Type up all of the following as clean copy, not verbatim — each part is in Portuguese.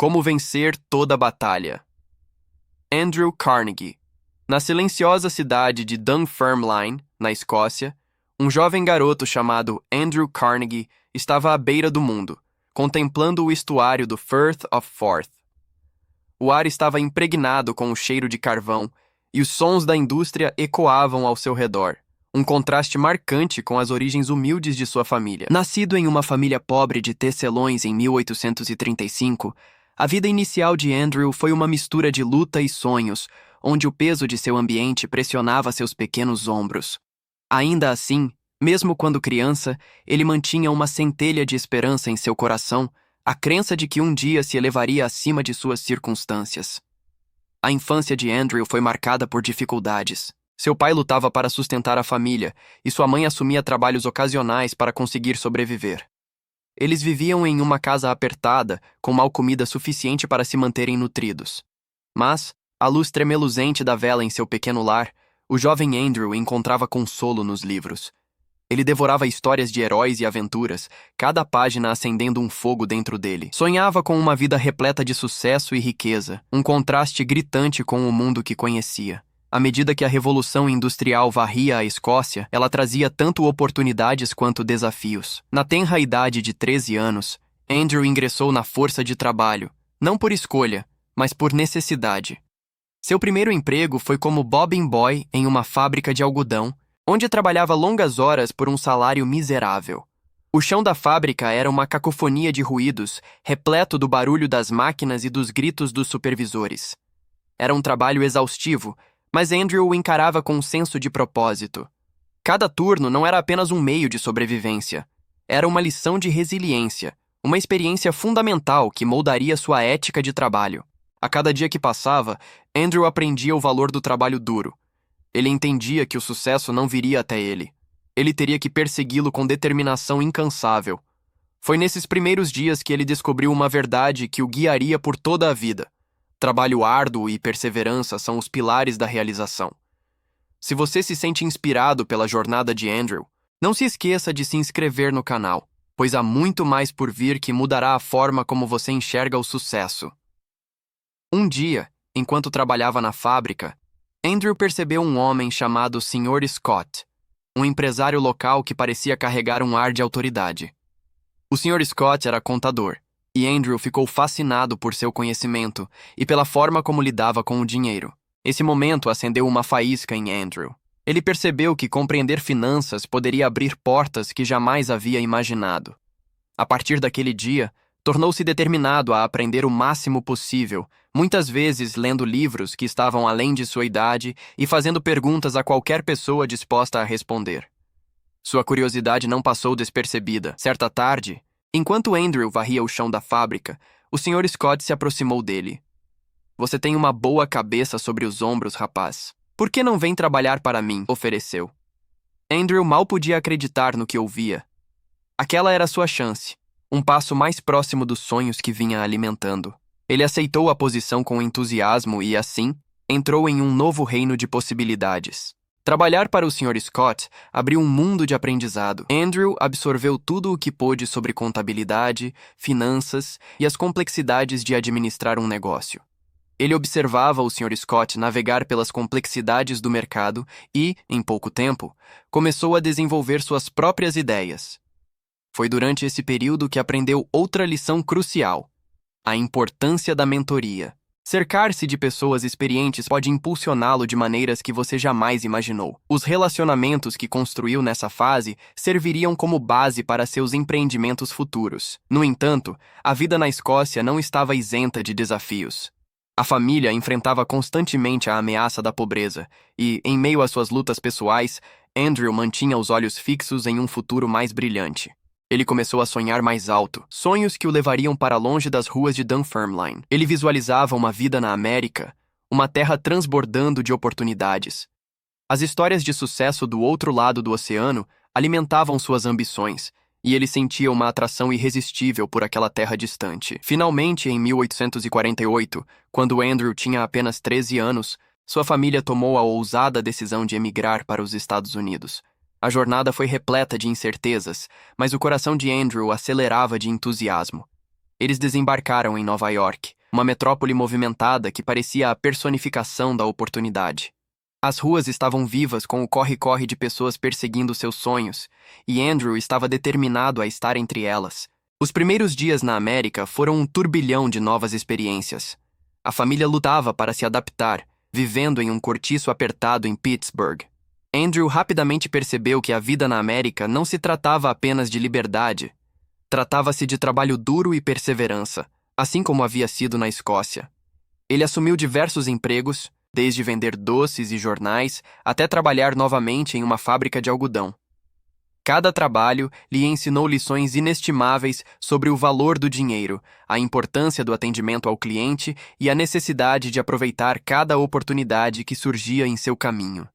Como vencer toda batalha. Andrew Carnegie. Na silenciosa cidade de Dunfermline, na Escócia, um jovem garoto chamado Andrew Carnegie estava à beira do mundo, contemplando o estuário do Firth of Forth. O ar estava impregnado com o cheiro de carvão e os sons da indústria ecoavam ao seu redor, um contraste marcante com as origens humildes de sua família. Nascido em uma família pobre de tecelões em 1835, a vida inicial de Andrew foi uma mistura de luta e sonhos, onde o peso de seu ambiente pressionava seus pequenos ombros. Ainda assim, mesmo quando criança, ele mantinha uma centelha de esperança em seu coração, a crença de que um dia se elevaria acima de suas circunstâncias. A infância de Andrew foi marcada por dificuldades. Seu pai lutava para sustentar a família e sua mãe assumia trabalhos ocasionais para conseguir sobreviver. Eles viviam em uma casa apertada, com mal comida suficiente para se manterem nutridos. Mas, à luz tremeluzente da vela em seu pequeno lar, o jovem Andrew encontrava consolo nos livros. Ele devorava histórias de heróis e aventuras, cada página acendendo um fogo dentro dele. Sonhava com uma vida repleta de sucesso e riqueza, um contraste gritante com o mundo que conhecia. À medida que a Revolução Industrial varria a Escócia, ela trazia tanto oportunidades quanto desafios. Na tenra idade de 13 anos, Andrew ingressou na força de trabalho, não por escolha, mas por necessidade. Seu primeiro emprego foi como bobbing boy em uma fábrica de algodão, onde trabalhava longas horas por um salário miserável. O chão da fábrica era uma cacofonia de ruídos, repleto do barulho das máquinas e dos gritos dos supervisores. Era um trabalho exaustivo, mas Andrew o encarava com um senso de propósito. Cada turno não era apenas um meio de sobrevivência. Era uma lição de resiliência, uma experiência fundamental que moldaria sua ética de trabalho. A cada dia que passava, Andrew aprendia o valor do trabalho duro. Ele entendia que o sucesso não viria até ele. Ele teria que persegui-lo com determinação incansável. Foi nesses primeiros dias que ele descobriu uma verdade que o guiaria por toda a vida. Trabalho árduo e perseverança são os pilares da realização. Se você se sente inspirado pela jornada de Andrew, não se esqueça de se inscrever no canal, pois há muito mais por vir que mudará a forma como você enxerga o sucesso. Um dia, enquanto trabalhava na fábrica, Andrew percebeu um homem chamado Sr. Scott, um empresário local que parecia carregar um ar de autoridade. O Sr. Scott era contador, e Andrew ficou fascinado por seu conhecimento e pela forma como lidava com o dinheiro. Esse momento acendeu uma faísca em Andrew. Ele percebeu que compreender finanças poderia abrir portas que jamais havia imaginado. A partir daquele dia, tornou-se determinado a aprender o máximo possível, muitas vezes lendo livros que estavam além de sua idade e fazendo perguntas a qualquer pessoa disposta a responder. Sua curiosidade não passou despercebida. Certa tarde, enquanto Andrew varria o chão da fábrica, o Sr. Scott se aproximou dele. "Você tem uma boa cabeça sobre os ombros, rapaz. Por que não vem trabalhar para mim?" ofereceu. Andrew mal podia acreditar no que ouvia. Aquela era sua chance, um passo mais próximo dos sonhos que vinha alimentando. Ele aceitou a posição com entusiasmo e, assim, entrou em um novo reino de possibilidades. Trabalhar para o Sr. Scott abriu um mundo de aprendizado. Andrew absorveu tudo o que pôde sobre contabilidade, finanças e as complexidades de administrar um negócio. Ele observava o Sr. Scott navegar pelas complexidades do mercado e, em pouco tempo, começou a desenvolver suas próprias ideias. Foi durante esse período que aprendeu outra lição crucial: a importância da mentoria. Cercar-se de pessoas experientes pode impulsioná-lo de maneiras que você jamais imaginou. Os relacionamentos que construiu nessa fase serviriam como base para seus empreendimentos futuros. No entanto, a vida na Escócia não estava isenta de desafios. A família enfrentava constantemente a ameaça da pobreza e, em meio às suas lutas pessoais, Andrew mantinha os olhos fixos em um futuro mais brilhante. Ele começou a sonhar mais alto, sonhos que o levariam para longe das ruas de Dunfermline. Ele visualizava uma vida na América, uma terra transbordando de oportunidades. As histórias de sucesso do outro lado do oceano alimentavam suas ambições, e ele sentia uma atração irresistível por aquela terra distante. Finalmente, em 1848, quando Andrew tinha apenas 13 anos, sua família tomou a ousada decisão de emigrar para os Estados Unidos. A jornada foi repleta de incertezas, mas o coração de Andrew acelerava de entusiasmo. Eles desembarcaram em Nova York, uma metrópole movimentada que parecia a personificação da oportunidade. As ruas estavam vivas com o corre-corre de pessoas perseguindo seus sonhos, e Andrew estava determinado a estar entre elas. Os primeiros dias na América foram um turbilhão de novas experiências. A família lutava para se adaptar, vivendo em um cortiço apertado em Pittsburgh. Andrew rapidamente percebeu que a vida na América não se tratava apenas de liberdade. Tratava-se de trabalho duro e perseverança, assim como havia sido na Escócia. Ele assumiu diversos empregos, desde vender doces e jornais até trabalhar novamente em uma fábrica de algodão. Cada trabalho lhe ensinou lições inestimáveis sobre o valor do dinheiro, a importância do atendimento ao cliente e a necessidade de aproveitar cada oportunidade que surgia em seu caminho.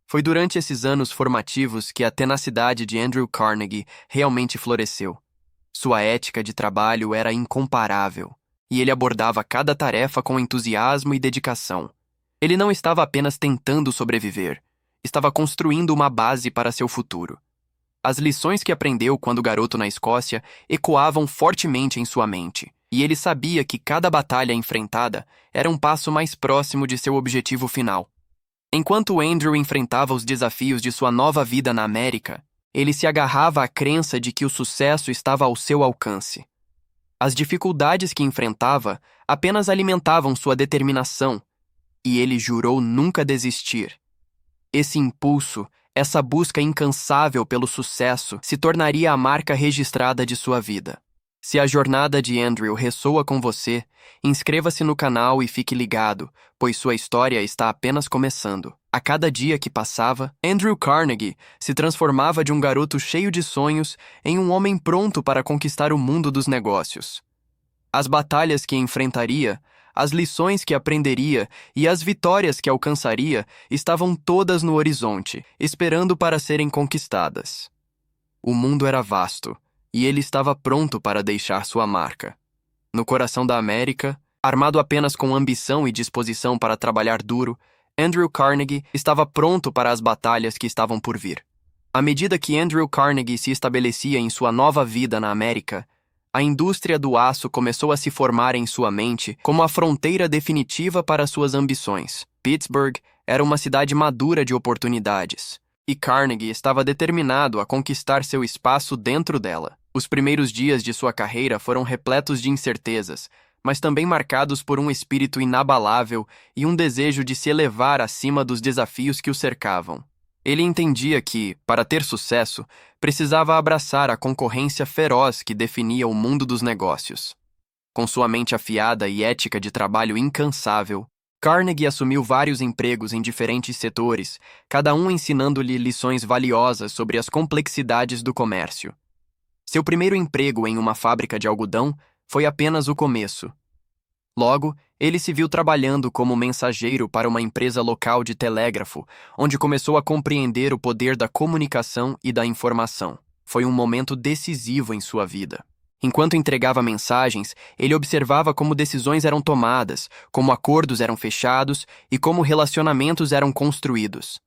Foi durante esses anos formativos que a tenacidade de Andrew Carnegie realmente floresceu. Sua ética de trabalho era incomparável, e ele abordava cada tarefa com entusiasmo e dedicação. Ele não estava apenas tentando sobreviver, estava construindo uma base para seu futuro. As lições que aprendeu quando garoto na Escócia ecoavam fortemente em sua mente, e ele sabia que cada batalha enfrentada era um passo mais próximo de seu objetivo final. Enquanto Andrew enfrentava os desafios de sua nova vida na América, ele se agarrava à crença de que o sucesso estava ao seu alcance. As dificuldades que enfrentava apenas alimentavam sua determinação, e ele jurou nunca desistir. Esse impulso, essa busca incansável pelo sucesso, se tornaria a marca registrada de sua vida. Se a jornada de Andrew ressoa com você, inscreva-se no canal e fique ligado, pois sua história está apenas começando. A cada dia que passava, Andrew Carnegie se transformava de um garoto cheio de sonhos em um homem pronto para conquistar o mundo dos negócios. As batalhas que enfrentaria, as lições que aprenderia e as vitórias que alcançaria estavam todas no horizonte, esperando para serem conquistadas. O mundo era vasto, e ele estava pronto para deixar sua marca. No coração da América, armado apenas com ambição e disposição para trabalhar duro, Andrew Carnegie estava pronto para as batalhas que estavam por vir. À medida que Andrew Carnegie se estabelecia em sua nova vida na América, a indústria do aço começou a se formar em sua mente como a fronteira definitiva para suas ambições. Pittsburgh era uma cidade madura de oportunidades, e Carnegie estava determinado a conquistar seu espaço dentro dela. Os primeiros dias de sua carreira foram repletos de incertezas, mas também marcados por um espírito inabalável e um desejo de se elevar acima dos desafios que o cercavam. Ele entendia que, para ter sucesso, precisava abraçar a concorrência feroz que definia o mundo dos negócios. Com sua mente afiada e ética de trabalho incansável, Carnegie assumiu vários empregos em diferentes setores, cada um ensinando-lhe lições valiosas sobre as complexidades do comércio. Seu primeiro emprego em uma fábrica de algodão foi apenas o começo. Logo, ele se viu trabalhando como mensageiro para uma empresa local de telégrafo, onde começou a compreender o poder da comunicação e da informação. Foi um momento decisivo em sua vida. Enquanto entregava mensagens, ele observava como decisões eram tomadas, como acordos eram fechados e como relacionamentos eram construídos.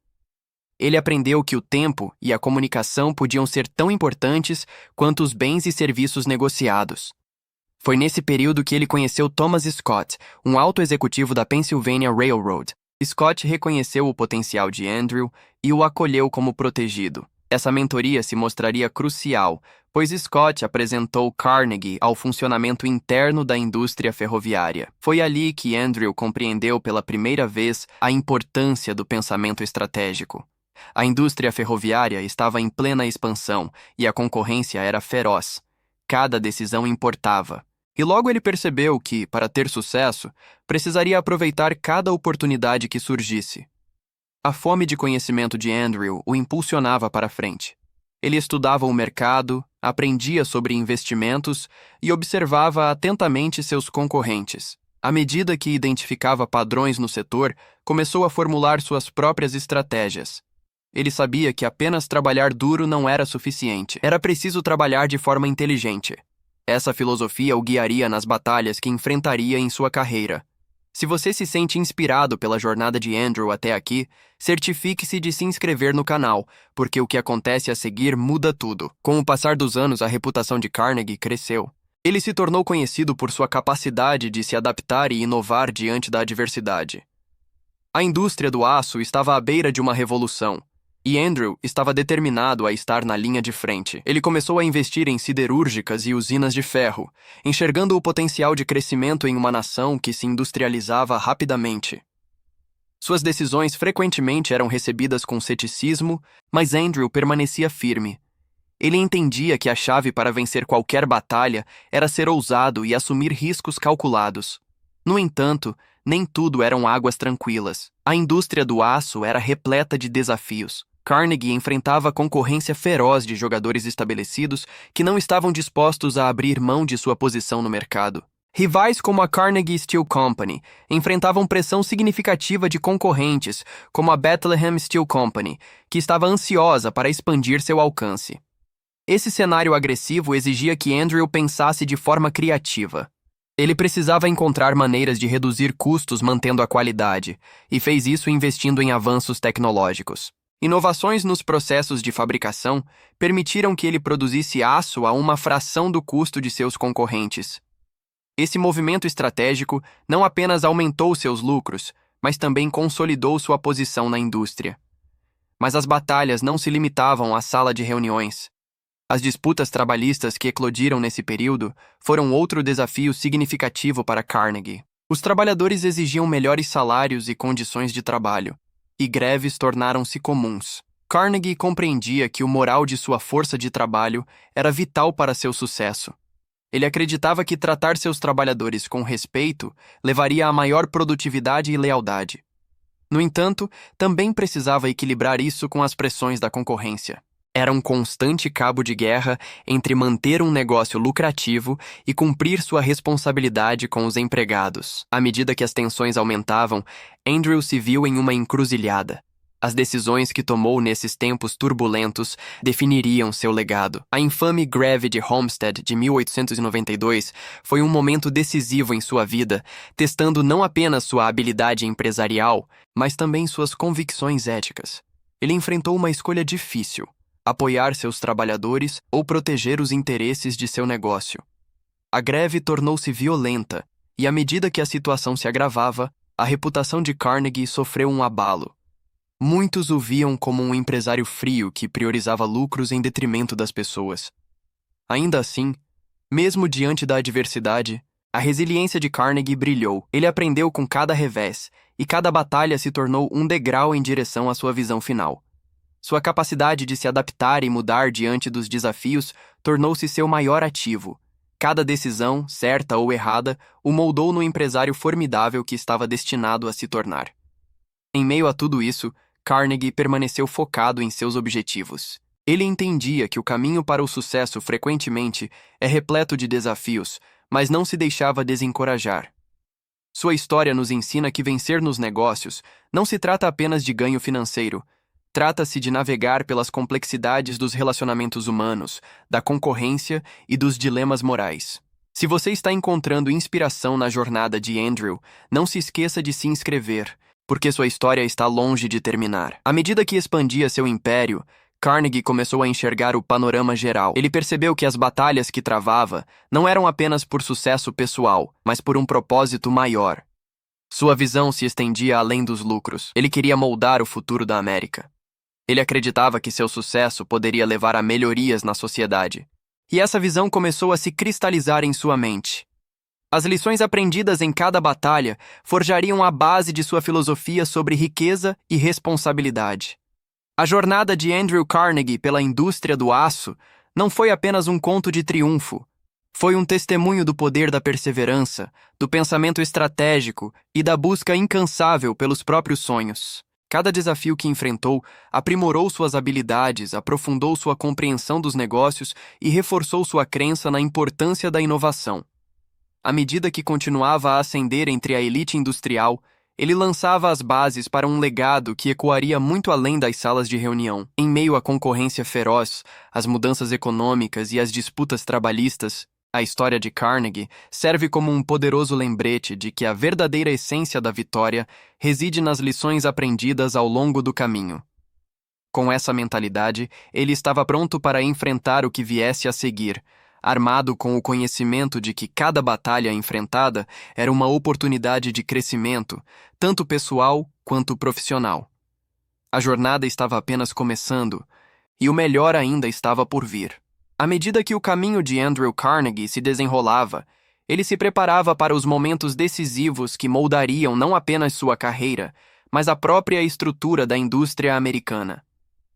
Ele aprendeu que o tempo e a comunicação podiam ser tão importantes quanto os bens e serviços negociados. Foi nesse período que ele conheceu Thomas Scott, um alto executivo da Pennsylvania Railroad. Scott reconheceu o potencial de Andrew e o acolheu como protegido. Essa mentoria se mostraria crucial, pois Scott apresentou Carnegie ao funcionamento interno da indústria ferroviária. Foi ali que Andrew compreendeu pela primeira vez a importância do pensamento estratégico. A indústria ferroviária estava em plena expansão e a concorrência era feroz. Cada decisão importava. E logo ele percebeu que, para ter sucesso, precisaria aproveitar cada oportunidade que surgisse. A fome de conhecimento de Andrew o impulsionava para frente. Ele estudava o mercado, aprendia sobre investimentos e observava atentamente seus concorrentes. À medida que identificava padrões no setor, começou a formular suas próprias estratégias. Ele sabia que apenas trabalhar duro não era suficiente. Era preciso trabalhar de forma inteligente. Essa filosofia o guiaria nas batalhas que enfrentaria em sua carreira. Se você se sente inspirado pela jornada de Andrew até aqui, certifique-se de se inscrever no canal, porque o que acontece a seguir muda tudo. Com o passar dos anos, a reputação de Carnegie cresceu. Ele se tornou conhecido por sua capacidade de se adaptar e inovar diante da adversidade. A indústria do aço estava à beira de uma revolução, e Andrew estava determinado a estar na linha de frente. Ele começou a investir em siderúrgicas e usinas de ferro, enxergando o potencial de crescimento em uma nação que se industrializava rapidamente. Suas decisões frequentemente eram recebidas com ceticismo, mas Andrew permanecia firme. Ele entendia que a chave para vencer qualquer batalha era ser ousado e assumir riscos calculados. No entanto, nem tudo eram águas tranquilas. A indústria do aço era repleta de desafios. Carnegie enfrentava concorrência feroz de jogadores estabelecidos que não estavam dispostos a abrir mão de sua posição no mercado. Rivais como a Carnegie Steel Company enfrentavam pressão significativa de concorrentes, como a Bethlehem Steel Company, que estava ansiosa para expandir seu alcance. Esse cenário agressivo exigia que Andrew pensasse de forma criativa. Ele precisava encontrar maneiras de reduzir custos mantendo a qualidade, e fez isso investindo em avanços tecnológicos. Inovações nos processos de fabricação permitiram que ele produzisse aço a uma fração do custo de seus concorrentes. Esse movimento estratégico não apenas aumentou seus lucros, mas também consolidou sua posição na indústria. Mas as batalhas não se limitavam à sala de reuniões. As disputas trabalhistas que eclodiram nesse período foram outro desafio significativo para Carnegie. Os trabalhadores exigiam melhores salários e condições de trabalho, e greves tornaram-se comuns. Carnegie compreendia que o moral de sua força de trabalho era vital para seu sucesso. Ele acreditava que tratar seus trabalhadores com respeito levaria a maior produtividade e lealdade. No entanto, também precisava equilibrar isso com as pressões da concorrência. Era um constante cabo de guerra entre manter um negócio lucrativo e cumprir sua responsabilidade com os empregados. À medida que as tensões aumentavam, Andrew se viu em uma encruzilhada. As decisões que tomou nesses tempos turbulentos definiriam seu legado. A infame greve de Homestead de 1892 foi um momento decisivo em sua vida, testando não apenas sua habilidade empresarial, mas também suas convicções éticas. Ele enfrentou uma escolha difícil: apoiar seus trabalhadores ou proteger os interesses de seu negócio. A greve tornou-se violenta, e à medida que a situação se agravava, a reputação de Carnegie sofreu um abalo. Muitos o viam como um empresário frio que priorizava lucros em detrimento das pessoas. Ainda assim, mesmo diante da adversidade, a resiliência de Carnegie brilhou. Ele aprendeu com cada revés, e cada batalha se tornou um degrau em direção à sua visão final. Sua capacidade de se adaptar e mudar diante dos desafios tornou-se seu maior ativo. Cada decisão, certa ou errada, o moldou no empresário formidável que estava destinado a se tornar. Em meio a tudo isso, Carnegie permaneceu focado em seus objetivos. Ele entendia que o caminho para o sucesso frequentemente é repleto de desafios, mas não se deixava desencorajar. Sua história nos ensina que vencer nos negócios não se trata apenas de ganho financeiro. Trata-se de navegar pelas complexidades dos relacionamentos humanos, da concorrência e dos dilemas morais. Se você está encontrando inspiração na jornada de Andrew, não se esqueça de se inscrever, porque sua história está longe de terminar. À medida que expandia seu império, Carnegie começou a enxergar o panorama geral. Ele percebeu que as batalhas que travava não eram apenas por sucesso pessoal, mas por um propósito maior. Sua visão se estendia além dos lucros. Ele queria moldar o futuro da América. Ele acreditava que seu sucesso poderia levar a melhorias na sociedade. E essa visão começou a se cristalizar em sua mente. As lições aprendidas em cada batalha forjariam a base de sua filosofia sobre riqueza e responsabilidade. A jornada de Andrew Carnegie pela indústria do aço não foi apenas um conto de triunfo. Foi um testemunho do poder da perseverança, do pensamento estratégico e da busca incansável pelos próprios sonhos. Cada desafio que enfrentou aprimorou suas habilidades, aprofundou sua compreensão dos negócios e reforçou sua crença na importância da inovação. À medida que continuava a ascender entre a elite industrial, ele lançava as bases para um legado que ecoaria muito além das salas de reunião. Em meio à concorrência feroz, às mudanças econômicas e às disputas trabalhistas, a história de Carnegie serve como um poderoso lembrete de que a verdadeira essência da vitória reside nas lições aprendidas ao longo do caminho. Com essa mentalidade, ele estava pronto para enfrentar o que viesse a seguir, armado com o conhecimento de que cada batalha enfrentada era uma oportunidade de crescimento, tanto pessoal quanto profissional. A jornada estava apenas começando, e o melhor ainda estava por vir. À medida que o caminho de Andrew Carnegie se desenrolava, ele se preparava para os momentos decisivos que moldariam não apenas sua carreira, mas a própria estrutura da indústria americana.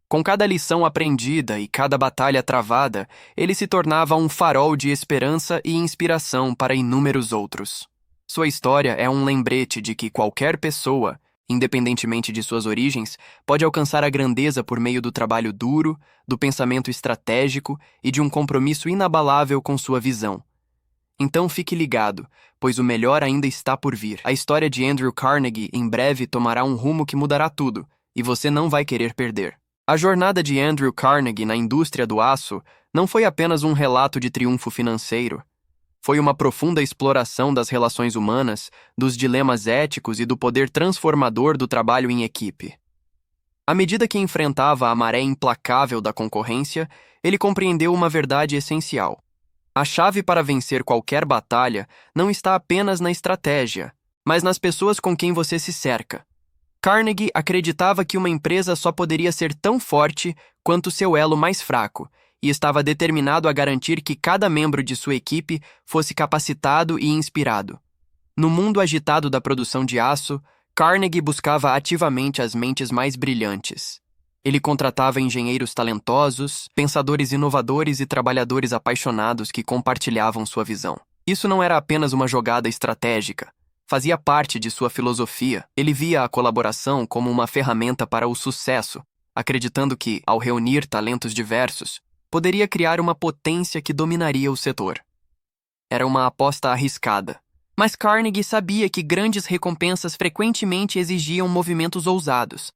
Com cada lição aprendida e cada batalha travada, ele se tornava um farol de esperança e inspiração para inúmeros outros. Sua história é um lembrete de que qualquer pessoa, independentemente de suas origens, pode alcançar a grandeza por meio do trabalho duro, do pensamento estratégico e de um compromisso inabalável com sua visão. Então fique ligado, pois o melhor ainda está por vir. A história de Andrew Carnegie em breve tomará um rumo que mudará tudo, e você não vai querer perder. A jornada de Andrew Carnegie na indústria do aço não foi apenas um relato de triunfo financeiro. Foi uma profunda exploração das relações humanas, dos dilemas éticos e do poder transformador do trabalho em equipe. À medida que enfrentava a maré implacável da concorrência, ele compreendeu uma verdade essencial. A chave para vencer qualquer batalha não está apenas na estratégia, mas nas pessoas com quem você se cerca. Carnegie acreditava que uma empresa só poderia ser tão forte quanto seu elo mais fraco, e estava determinado a garantir que cada membro de sua equipe fosse capacitado e inspirado. No mundo agitado da produção de aço, Carnegie buscava ativamente as mentes mais brilhantes. Ele contratava engenheiros talentosos, pensadores inovadores e trabalhadores apaixonados que compartilhavam sua visão. Isso não era apenas uma jogada estratégica. Fazia parte de sua filosofia. Ele via a colaboração como uma ferramenta para o sucesso, acreditando que, ao reunir talentos diversos, poderia criar uma potência que dominaria o setor. Era uma aposta arriscada. Mas Carnegie sabia que grandes recompensas frequentemente exigiam movimentos ousados.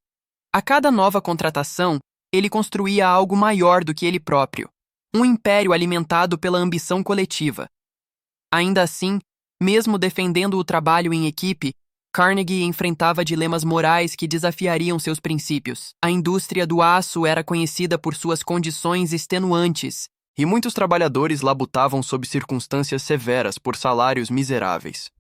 A cada nova contratação, ele construía algo maior do que ele próprio, um império alimentado pela ambição coletiva. Ainda assim, mesmo defendendo o trabalho em equipe, Carnegie enfrentava dilemas morais que desafiariam seus princípios. A indústria do aço era conhecida por suas condições extenuantes, e muitos trabalhadores labutavam sob circunstâncias severas por salários miseráveis.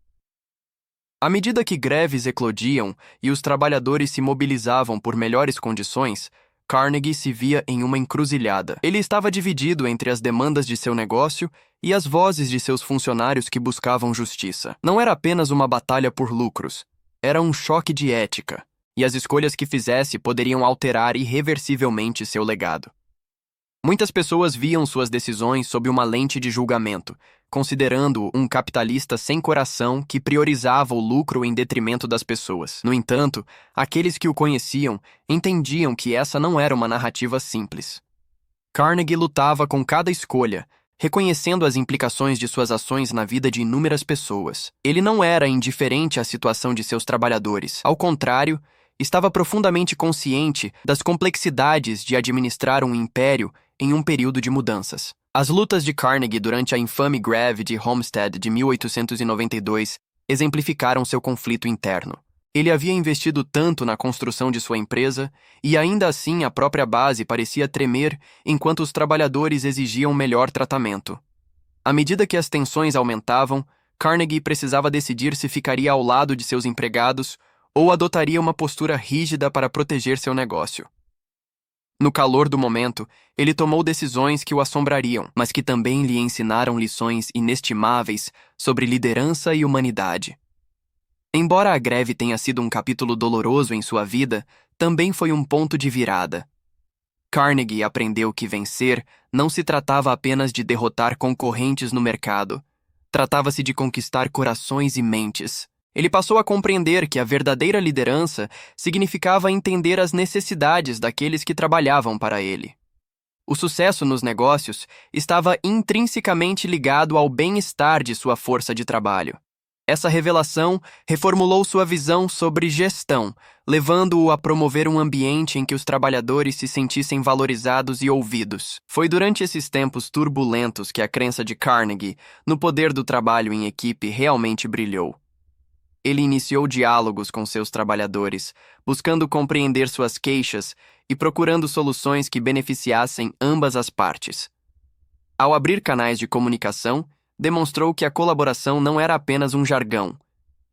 À medida que greves eclodiam e os trabalhadores se mobilizavam por melhores condições, Carnegie se via em uma encruzilhada. Ele estava dividido entre as demandas de seu negócio e as vozes de seus funcionários que buscavam justiça. Não era apenas uma batalha por lucros, era um choque de ética, e as escolhas que fizesse poderiam alterar irreversivelmente seu legado. Muitas pessoas viam suas decisões sob uma lente de julgamento, considerando-o um capitalista sem coração que priorizava o lucro em detrimento das pessoas. No entanto, aqueles que o conheciam entendiam que essa não era uma narrativa simples. Carnegie lutava com cada escolha, reconhecendo as implicações de suas ações na vida de inúmeras pessoas. Ele não era indiferente à situação de seus trabalhadores. Ao contrário, estava profundamente consciente das complexidades de administrar um império em um período de mudanças. As lutas de Carnegie durante a infame greve de Homestead de 1892 exemplificaram seu conflito interno. Ele havia investido tanto na construção de sua empresa e ainda assim a própria base parecia tremer enquanto os trabalhadores exigiam melhor tratamento. À medida que as tensões aumentavam, Carnegie precisava decidir se ficaria ao lado de seus empregados ou adotaria uma postura rígida para proteger seu negócio. No calor do momento, ele tomou decisões que o assombrariam, mas que também lhe ensinaram lições inestimáveis sobre liderança e humanidade. Embora a greve tenha sido um capítulo doloroso em sua vida, também foi um ponto de virada. Carnegie aprendeu que vencer não se tratava apenas de derrotar concorrentes no mercado. Tratava-se de conquistar corações e mentes. Ele passou a compreender que a verdadeira liderança significava entender as necessidades daqueles que trabalhavam para ele. O sucesso nos negócios estava intrinsecamente ligado ao bem-estar de sua força de trabalho. Essa revelação reformulou sua visão sobre gestão, levando-o a promover um ambiente em que os trabalhadores se sentissem valorizados e ouvidos. Foi durante esses tempos turbulentos que a crença de Carnegie no poder do trabalho em equipe realmente brilhou. Ele iniciou diálogos com seus trabalhadores, buscando compreender suas queixas e procurando soluções que beneficiassem ambas as partes. Ao abrir canais de comunicação, demonstrou que a colaboração não era apenas um jargão,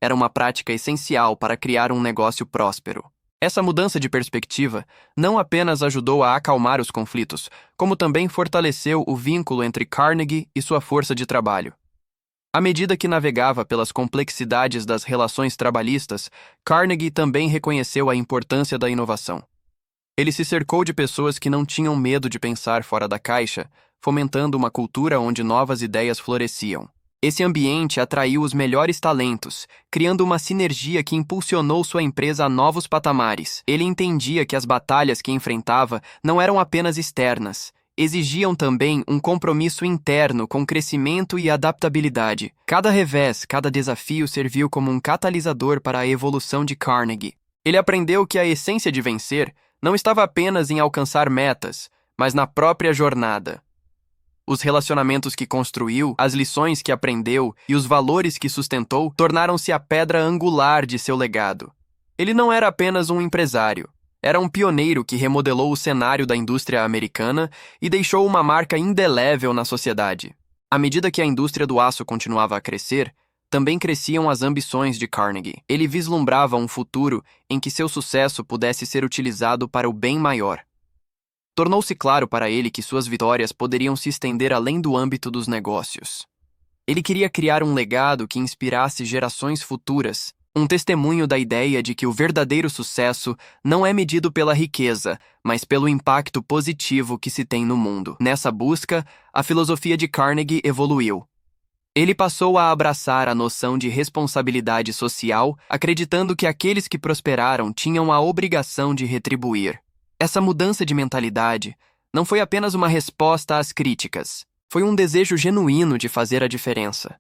era uma prática essencial para criar um negócio próspero. Essa mudança de perspectiva não apenas ajudou a acalmar os conflitos, como também fortaleceu o vínculo entre Carnegie e sua força de trabalho. À medida que navegava pelas complexidades das relações trabalhistas, Carnegie também reconheceu a importância da inovação. Ele se cercou de pessoas que não tinham medo de pensar fora da caixa, fomentando uma cultura onde novas ideias floresciam. Esse ambiente atraiu os melhores talentos, criando uma sinergia que impulsionou sua empresa a novos patamares. Ele entendia que as batalhas que enfrentava não eram apenas externas, exigiam também um compromisso interno com crescimento e adaptabilidade. Cada revés, cada desafio serviu como um catalisador para a evolução de Carnegie. Ele aprendeu que a essência de vencer não estava apenas em alcançar metas, mas na própria jornada. Os relacionamentos que construiu, as lições que aprendeu e os valores que sustentou tornaram-se a pedra angular de seu legado. Ele não era apenas um empresário. Era um pioneiro que remodelou o cenário da indústria americana e deixou uma marca indelével na sociedade. À medida que a indústria do aço continuava a crescer, também cresciam as ambições de Carnegie. Ele vislumbrava um futuro em que seu sucesso pudesse ser utilizado para o bem maior. Tornou-se claro para ele que suas vitórias poderiam se estender além do âmbito dos negócios. Ele queria criar um legado que inspirasse gerações futuras, um testemunho da ideia de que o verdadeiro sucesso não é medido pela riqueza, mas pelo impacto positivo que se tem no mundo. Nessa busca, a filosofia de Carnegie evoluiu. Ele passou a abraçar a noção de responsabilidade social, acreditando que aqueles que prosperaram tinham a obrigação de retribuir. Essa mudança de mentalidade não foi apenas uma resposta às críticas, foi um desejo genuíno de fazer a diferença.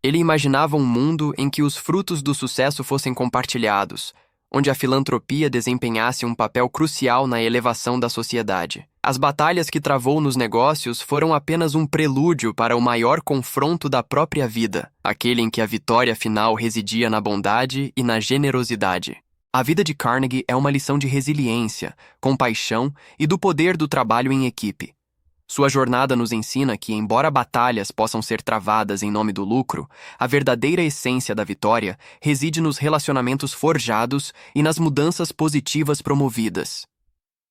Ele imaginava um mundo em que os frutos do sucesso fossem compartilhados, onde a filantropia desempenhasse um papel crucial na elevação da sociedade. As batalhas que travou nos negócios foram apenas um prelúdio para o maior confronto da própria vida, aquele em que a vitória final residia na bondade e na generosidade. A vida de Carnegie é uma lição de resiliência, compaixão e do poder do trabalho em equipe. Sua jornada nos ensina que, embora batalhas possam ser travadas em nome do lucro, a verdadeira essência da vitória reside nos relacionamentos forjados e nas mudanças positivas promovidas.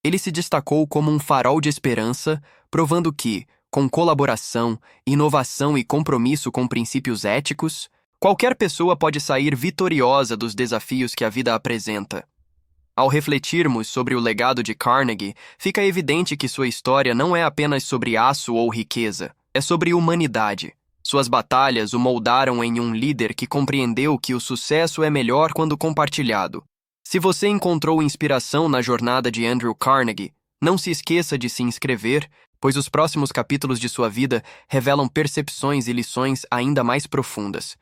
Ele se destacou como um farol de esperança, provando que, com colaboração, inovação e compromisso com princípios éticos, qualquer pessoa pode sair vitoriosa dos desafios que a vida apresenta. Ao refletirmos sobre o legado de Carnegie, fica evidente que sua história não é apenas sobre aço ou riqueza, é sobre humanidade. Suas batalhas o moldaram em um líder que compreendeu que o sucesso é melhor quando compartilhado. Se você encontrou inspiração na jornada de Andrew Carnegie, não se esqueça de se inscrever, pois os próximos capítulos de sua vida revelam percepções e lições ainda mais profundas.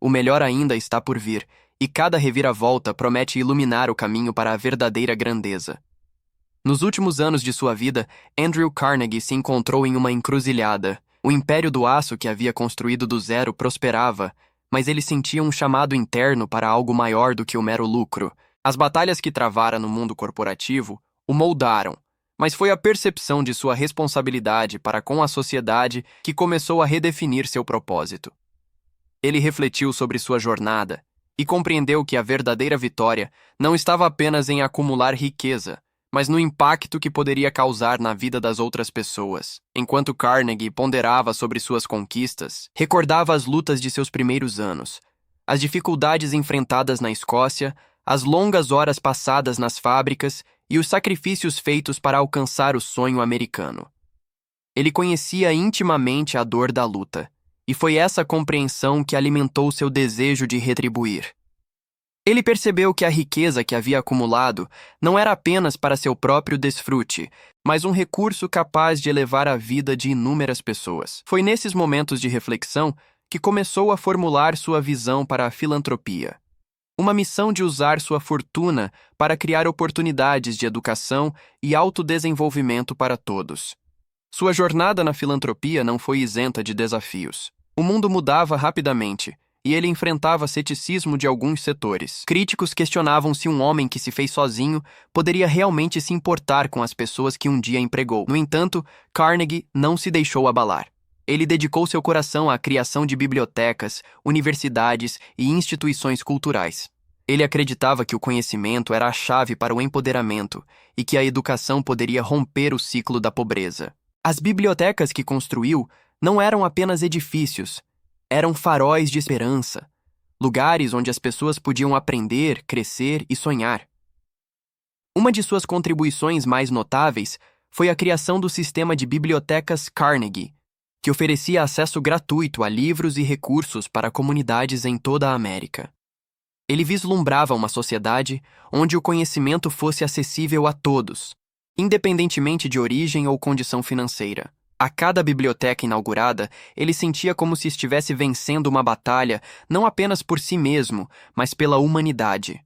O melhor ainda está por vir, e cada reviravolta promete iluminar o caminho para a verdadeira grandeza. Nos últimos anos de sua vida, Andrew Carnegie se encontrou em uma encruzilhada. O império do aço que havia construído do zero prosperava, mas ele sentia um chamado interno para algo maior do que o mero lucro. As batalhas que travara no mundo corporativo o moldaram, mas foi a percepção de sua responsabilidade para com a sociedade que começou a redefinir seu propósito. Ele refletiu sobre sua jornada e compreendeu que a verdadeira vitória não estava apenas em acumular riqueza, mas no impacto que poderia causar na vida das outras pessoas. Enquanto Carnegie ponderava sobre suas conquistas, recordava as lutas de seus primeiros anos, as dificuldades enfrentadas na Escócia, as longas horas passadas nas fábricas e os sacrifícios feitos para alcançar o sonho americano. Ele conhecia intimamente a dor da luta, e foi essa compreensão que alimentou seu desejo de retribuir. Ele percebeu que a riqueza que havia acumulado não era apenas para seu próprio desfrute, mas um recurso capaz de elevar a vida de inúmeras pessoas. Foi nesses momentos de reflexão que começou a formular sua visão para a filantropia. Uma missão de usar sua fortuna para criar oportunidades de educação e autodesenvolvimento para todos. Sua jornada na filantropia não foi isenta de desafios. O mundo mudava rapidamente, e ele enfrentava ceticismo de alguns setores. Críticos questionavam se um homem que se fez sozinho poderia realmente se importar com as pessoas que um dia empregou. No entanto, Carnegie não se deixou abalar. Ele dedicou seu coração à criação de bibliotecas, universidades e instituições culturais. Ele acreditava que o conhecimento era a chave para o empoderamento e que a educação poderia romper o ciclo da pobreza. As bibliotecas que construiu não eram apenas edifícios, eram faróis de esperança, lugares onde as pessoas podiam aprender, crescer e sonhar. Uma de suas contribuições mais notáveis foi a criação do sistema de bibliotecas Carnegie, que oferecia acesso gratuito a livros e recursos para comunidades em toda a América. Ele vislumbrava uma sociedade onde o conhecimento fosse acessível a todos, independentemente de origem ou condição financeira. A cada biblioteca inaugurada, ele sentia como se estivesse vencendo uma batalha não apenas por si mesmo, mas pela humanidade.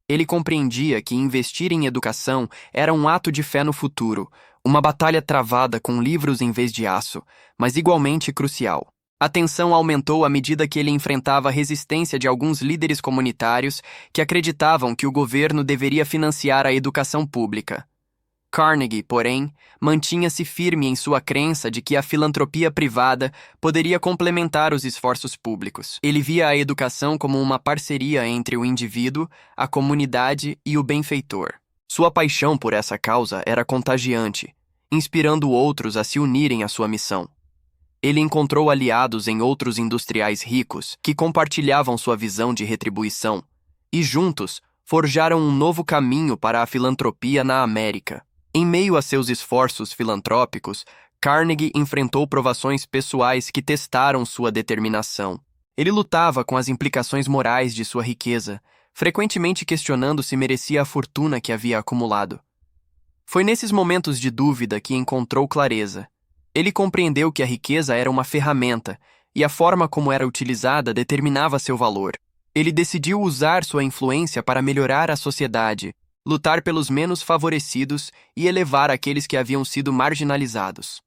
Ele compreendia que investir em educação era um ato de fé no futuro, uma batalha travada com livros em vez de aço, mas igualmente crucial. A tensão aumentou à medida que ele enfrentava a resistência de alguns líderes comunitários que acreditavam que o governo deveria financiar a educação pública. Carnegie, porém, mantinha-se firme em sua crença de que a filantropia privada poderia complementar os esforços públicos. Ele via a educação como uma parceria entre o indivíduo, a comunidade e o benfeitor. Sua paixão por essa causa era contagiante, inspirando outros a se unirem à sua missão. Ele encontrou aliados em outros industriais ricos que compartilhavam sua visão de retribuição e, juntos, forjaram um novo caminho para a filantropia na América. Em meio a seus esforços filantrópicos, Carnegie enfrentou provações pessoais que testaram sua determinação. Ele lutava com as implicações morais de sua riqueza, frequentemente questionando se merecia a fortuna que havia acumulado. Foi nesses momentos de dúvida que encontrou clareza. Ele compreendeu que a riqueza era uma ferramenta e a forma como era utilizada determinava seu valor. Ele decidiu usar sua influência para melhorar a sociedade, lutar pelos menos favorecidos e elevar aqueles que haviam sido marginalizados.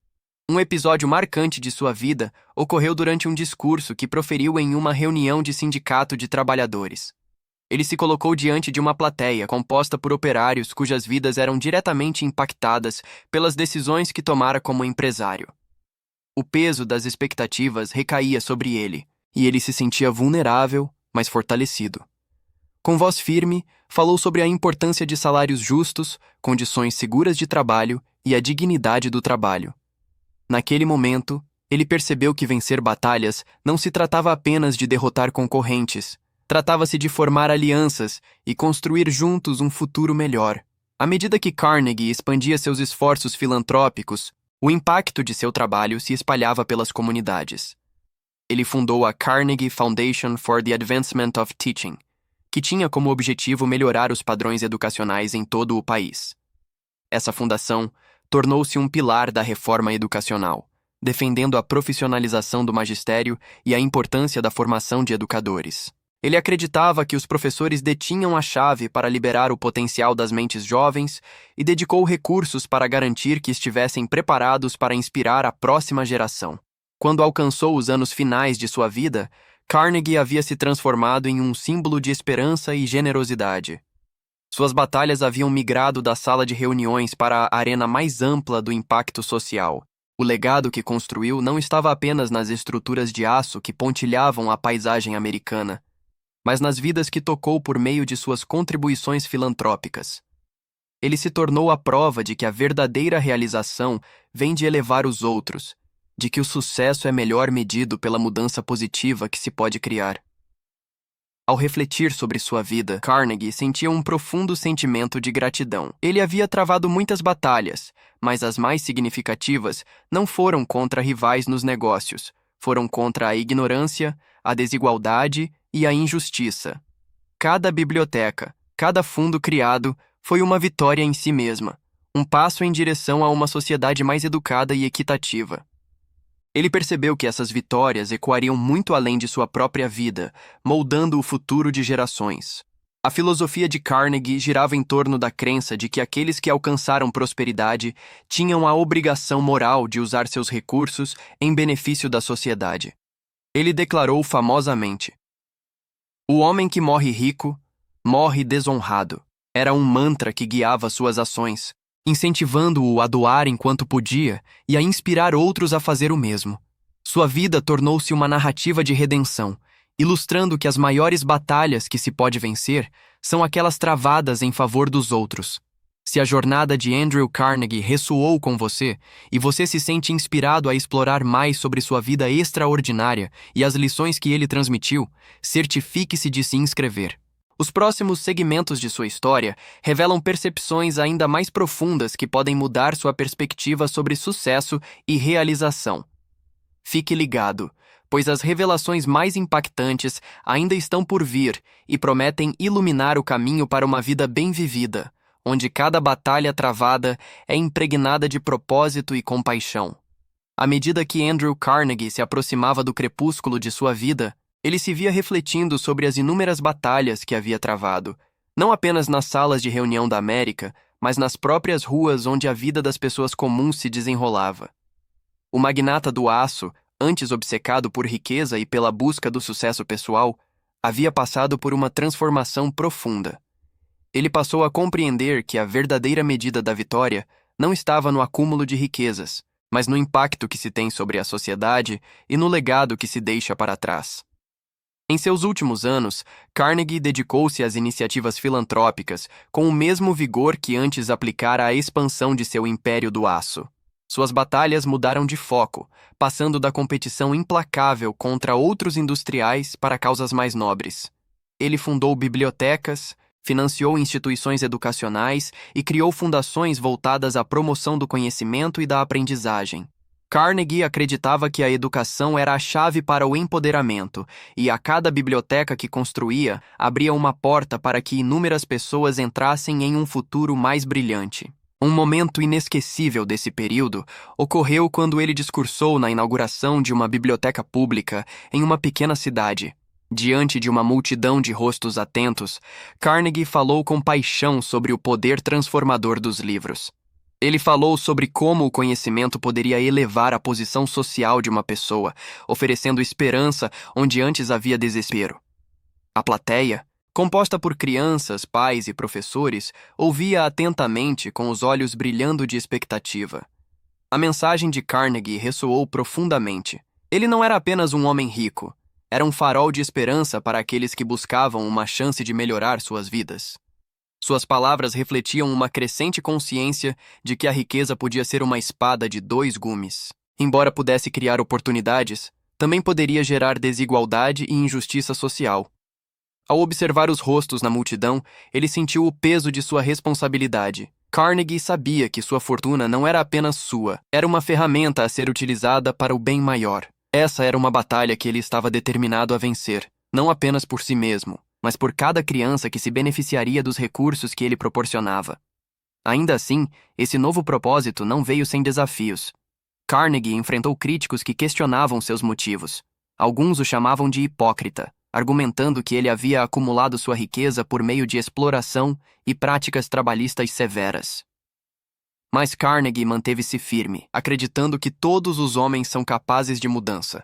Um episódio marcante de sua vida ocorreu durante um discurso que proferiu em uma reunião de sindicato de trabalhadores. Ele se colocou diante de uma plateia composta por operários cujas vidas eram diretamente impactadas pelas decisões que tomara como empresário. O peso das expectativas recaía sobre ele, e ele se sentia vulnerável, mas fortalecido. Com voz firme, falou sobre a importância de salários justos, condições seguras de trabalho e a dignidade do trabalho. Naquele momento, ele percebeu que vencer batalhas não se tratava apenas de derrotar concorrentes. Tratava-se de formar alianças e construir juntos um futuro melhor. À medida que Carnegie expandia seus esforços filantrópicos, o impacto de seu trabalho se espalhava pelas comunidades. Ele fundou a Carnegie Foundation for the Advancement of Teaching, que tinha como objetivo melhorar os padrões educacionais em todo o país. Essa fundação tornou-se um pilar da reforma educacional, defendendo a profissionalização do magistério e a importância da formação de educadores. Ele acreditava que os professores detinham a chave para liberar o potencial das mentes jovens e dedicou recursos para garantir que estivessem preparados para inspirar a próxima geração. Quando alcançou os anos finais de sua vida, Carnegie havia se transformado em um símbolo de esperança e generosidade. Suas batalhas haviam migrado da sala de reuniões para a arena mais ampla do impacto social. O legado que construiu não estava apenas nas estruturas de aço que pontilhavam a paisagem americana, mas nas vidas que tocou por meio de suas contribuições filantrópicas. Ele se tornou a prova de que a verdadeira realização vem de elevar os outros, de que o sucesso é melhor medido pela mudança positiva que se pode criar. Ao refletir sobre sua vida, Carnegie sentia um profundo sentimento de gratidão. Ele havia travado muitas batalhas, mas as mais significativas não foram contra rivais nos negócios, foram contra a ignorância, a desigualdade e a injustiça. Cada biblioteca, cada fundo criado, foi uma vitória em si mesma, um passo em direção a uma sociedade mais educada e equitativa. Ele percebeu que essas vitórias ecoariam muito além de sua própria vida, moldando o futuro de gerações. A filosofia de Carnegie girava em torno da crença de que aqueles que alcançaram prosperidade tinham a obrigação moral de usar seus recursos em benefício da sociedade. Ele declarou famosamente: "O homem que morre rico, morre desonrado." Era um mantra que guiava suas ações, incentivando-o a doar enquanto podia e a inspirar outros a fazer o mesmo. Sua vida tornou-se uma narrativa de redenção, ilustrando que as maiores batalhas que se pode vencer são aquelas travadas em favor dos outros. Se a jornada de Andrew Carnegie ressoou com você e você se sente inspirado a explorar mais sobre sua vida extraordinária e as lições que ele transmitiu, certifique-se de se inscrever. Os próximos segmentos de sua história revelam percepções ainda mais profundas que podem mudar sua perspectiva sobre sucesso e realização. Fique ligado, pois as revelações mais impactantes ainda estão por vir e prometem iluminar o caminho para uma vida bem vivida, onde cada batalha travada é impregnada de propósito e compaixão. À medida que Andrew Carnegie se aproximava do crepúsculo de sua vida, ele se via refletindo sobre as inúmeras batalhas que havia travado, não apenas nas salas de reunião da América, mas nas próprias ruas onde a vida das pessoas comuns se desenrolava. O magnata do aço, antes obcecado por riqueza e pela busca do sucesso pessoal, havia passado por uma transformação profunda. Ele passou a compreender que a verdadeira medida da vitória não estava no acúmulo de riquezas, mas no impacto que se tem sobre a sociedade e no legado que se deixa para trás. Em seus últimos anos, Carnegie dedicou-se às iniciativas filantrópicas com o mesmo vigor que antes aplicara à expansão de seu império do aço. Suas batalhas mudaram de foco, passando da competição implacável contra outros industriais para causas mais nobres. Ele fundou bibliotecas, financiou instituições educacionais e criou fundações voltadas à promoção do conhecimento e da aprendizagem. Carnegie acreditava que a educação era a chave para o empoderamento, e a cada biblioteca que construía abria uma porta para que inúmeras pessoas entrassem em um futuro mais brilhante. Um momento inesquecível desse período ocorreu quando ele discursou na inauguração de uma biblioteca pública em uma pequena cidade. Diante de uma multidão de rostos atentos, Carnegie falou com paixão sobre o poder transformador dos livros. Ele falou sobre como o conhecimento poderia elevar a posição social de uma pessoa, oferecendo esperança onde antes havia desespero. A plateia, composta por crianças, pais e professores, ouvia atentamente com os olhos brilhando de expectativa. A mensagem de Carnegie ressoou profundamente. Ele não era apenas um homem rico, era um farol de esperança para aqueles que buscavam uma chance de melhorar suas vidas. Suas palavras refletiam uma crescente consciência de que a riqueza podia ser uma espada de dois gumes. Embora pudesse criar oportunidades, também poderia gerar desigualdade e injustiça social. Ao observar os rostos na multidão, ele sentiu o peso de sua responsabilidade. Carnegie sabia que sua fortuna não era apenas sua, era uma ferramenta a ser utilizada para o bem maior. Essa era uma batalha que ele estava determinado a vencer, não apenas por si mesmo, mas por cada criança que se beneficiaria dos recursos que ele proporcionava. Ainda assim, esse novo propósito não veio sem desafios. Carnegie enfrentou críticos que questionavam seus motivos. Alguns o chamavam de hipócrita, argumentando que ele havia acumulado sua riqueza por meio de exploração e práticas trabalhistas severas. Mas Carnegie manteve-se firme, acreditando que todos os homens são capazes de mudança.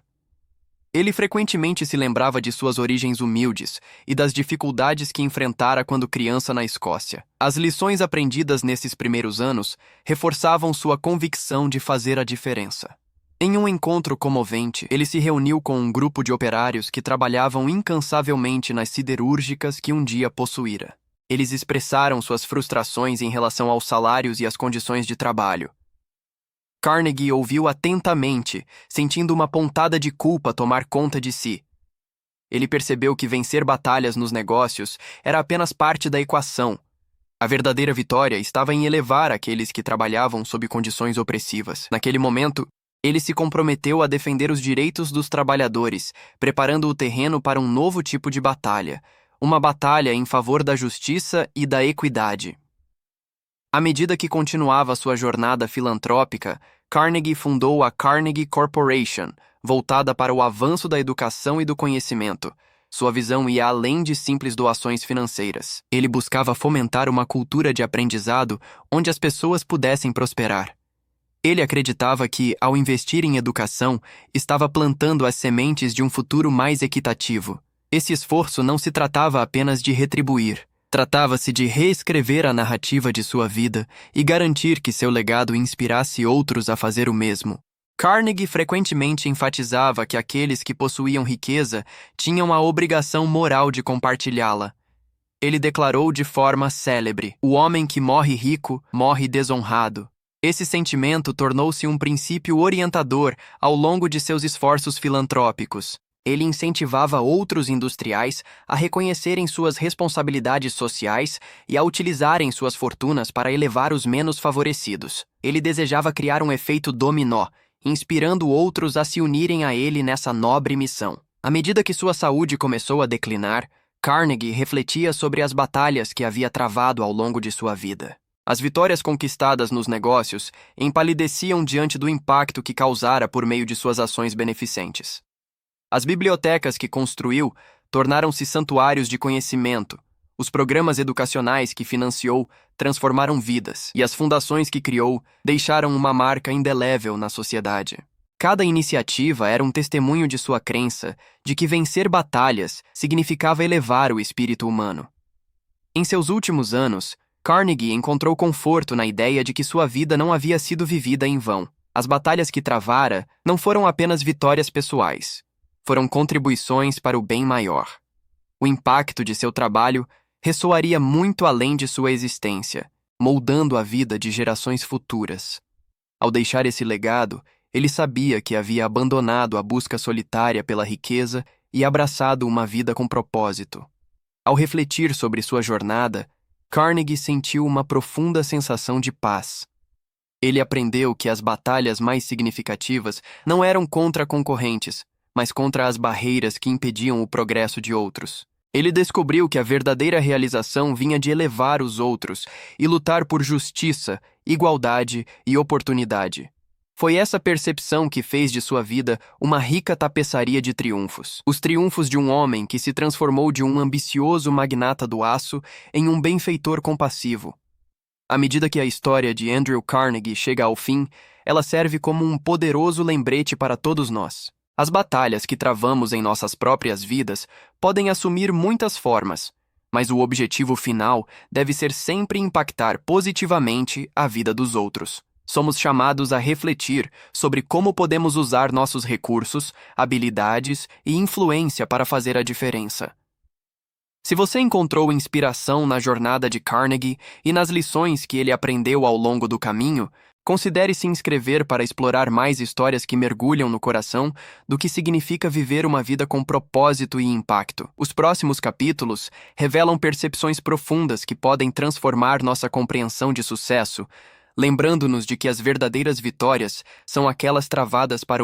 Ele frequentemente se lembrava de suas origens humildes e das dificuldades que enfrentara quando criança na Escócia. As lições aprendidas nesses primeiros anos reforçavam sua convicção de fazer a diferença. Em um encontro comovente, ele se reuniu com um grupo de operários que trabalhavam incansavelmente nas siderúrgicas que um dia possuíra. Eles expressaram suas frustrações em relação aos salários e às condições de trabalho. Carnegie ouviu atentamente, sentindo uma pontada de culpa tomar conta de si. Ele percebeu que vencer batalhas nos negócios era apenas parte da equação. A verdadeira vitória estava em elevar aqueles que trabalhavam sob condições opressivas. Naquele momento, ele se comprometeu a defender os direitos dos trabalhadores, preparando o terreno para um novo tipo de batalha, uma batalha em favor da justiça e da equidade. À medida que continuava sua jornada filantrópica, Carnegie fundou a Carnegie Corporation, voltada para o avanço da educação e do conhecimento. Sua visão ia além de simples doações financeiras. Ele buscava fomentar uma cultura de aprendizado onde as pessoas pudessem prosperar. Ele acreditava que, ao investir em educação, estava plantando as sementes de um futuro mais equitativo. Esse esforço não se tratava apenas de retribuir. Tratava-se de reescrever a narrativa de sua vida e garantir que seu legado inspirasse outros a fazer o mesmo. Carnegie frequentemente enfatizava que aqueles que possuíam riqueza tinham a obrigação moral de compartilhá-la. Ele declarou de forma célebre: "O homem que morre rico, morre desonrado." Esse sentimento tornou-se um princípio orientador ao longo de seus esforços filantrópicos. Ele incentivava outros industriais a reconhecerem suas responsabilidades sociais e a utilizarem suas fortunas para elevar os menos favorecidos. Ele desejava criar um efeito dominó, inspirando outros a se unirem a ele nessa nobre missão. À medida que sua saúde começou a declinar, Carnegie refletia sobre as batalhas que havia travado ao longo de sua vida. As vitórias conquistadas nos negócios empalideciam diante do impacto que causara por meio de suas ações beneficentes. As bibliotecas que construiu tornaram-se santuários de conhecimento, os programas educacionais que financiou transformaram vidas, e as fundações que criou deixaram uma marca indelével na sociedade. Cada iniciativa era um testemunho de sua crença de que vencer batalhas significava elevar o espírito humano. Em seus últimos anos, Carnegie encontrou conforto na ideia de que sua vida não havia sido vivida em vão. As batalhas que travara não foram apenas vitórias pessoais, foram contribuições para o bem maior. O impacto de seu trabalho ressoaria muito além de sua existência, moldando a vida de gerações futuras. Ao deixar esse legado, ele sabia que havia abandonado a busca solitária pela riqueza e abraçado uma vida com propósito. Ao refletir sobre sua jornada, Carnegie sentiu uma profunda sensação de paz. Ele aprendeu que as batalhas mais significativas não eram contra concorrentes, mas contra as barreiras que impediam o progresso de outros. Ele descobriu que a verdadeira realização vinha de elevar os outros e lutar por justiça, igualdade e oportunidade. Foi essa percepção que fez de sua vida uma rica tapeçaria de triunfos. Os triunfos de um homem que se transformou de um ambicioso magnata do aço em um benfeitor compassivo. À medida que a história de Andrew Carnegie chega ao fim, ela serve como um poderoso lembrete para todos nós. As batalhas que travamos em nossas próprias vidas podem assumir muitas formas, mas o objetivo final deve ser sempre impactar positivamente a vida dos outros. Somos chamados a refletir sobre como podemos usar nossos recursos, habilidades e influência para fazer a diferença. Se você encontrou inspiração na jornada de Carnegie e nas lições que ele aprendeu ao longo do caminho, considere se inscrever para explorar mais histórias que mergulham no coração do que significa viver uma vida com propósito e impacto. Os próximos capítulos revelam percepções profundas que podem transformar nossa compreensão de sucesso, lembrando-nos de que as verdadeiras vitórias são aquelas travadas para o